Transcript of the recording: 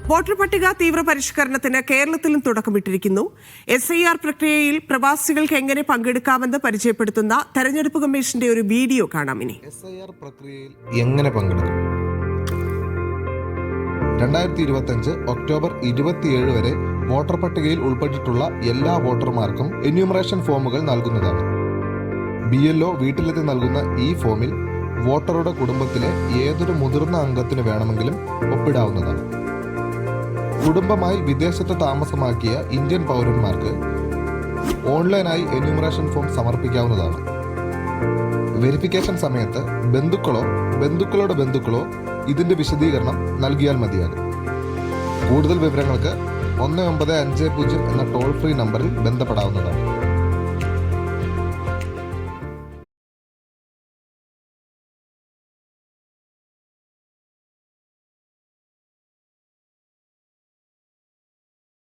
Voter പട്ടിക തീവ്ര പരിഷ്കരണത്തിന് കേരളത്തിലും തുടക്കമിട്ടിരിക്കുന്നു. SIR പ്രക്രിയയിൽ പ്രവാസികൾക്ക് എങ്ങനെ പങ്കെടുക്കാമെന്ന് പരിചയപ്പെടുത്തുന്ന തെരഞ്ഞെടുപ്പ് കമ്മീഷന്റെ ഒരു വീഡിയോ കാണാം. ഇനി SIR പ്രക്രിയയിൽ എങ്ങനെ പങ്കെടുക്കും? 2025 ഒക്ടോബർ 27 വരെ വോട്ടർ പട്ടികയിൽ ഉൾപ്പെട്ടിട്ടുള്ള എല്ലാ വോട്ടർമാർക്കും എന്യൂമറേഷൻ ഫോമുകൾ നൽകുന്നതാണ്. BLO വീട്ടിലെത്തി നൽകുന്ന ഈ ഫോമിൽ വോട്ടറുടെ കുടുംബത്തിലെ ഏതൊരു മുതിർന്ന അംഗത്തിന് വേണമെങ്കിലും ഒപ്പിടാവുന്നതാണ്. കുടുംബമായി വിദേശത്ത് താമസമാക്കിയ ഇന്ത്യൻ പൗരന്മാർക്ക് ഓൺലൈനായി എന്യൂമറേഷൻ ഫോം സമർപ്പിക്കാവുന്നതാണ്. വെരിഫിക്കേഷൻ സമയത്ത് ബന്ധുക്കളുടെ ബന്ധുക്കളോ ഇതിന്റെ വിശദീകരണം നൽകിയാൽ മതിയാകും. കൂടുതൽ വിവരങ്ങൾക്ക് 1950 എന്ന ടോൾ ഫ്രീ നമ്പറിൽ ബന്ധപ്പെടാവുന്നതാണ്.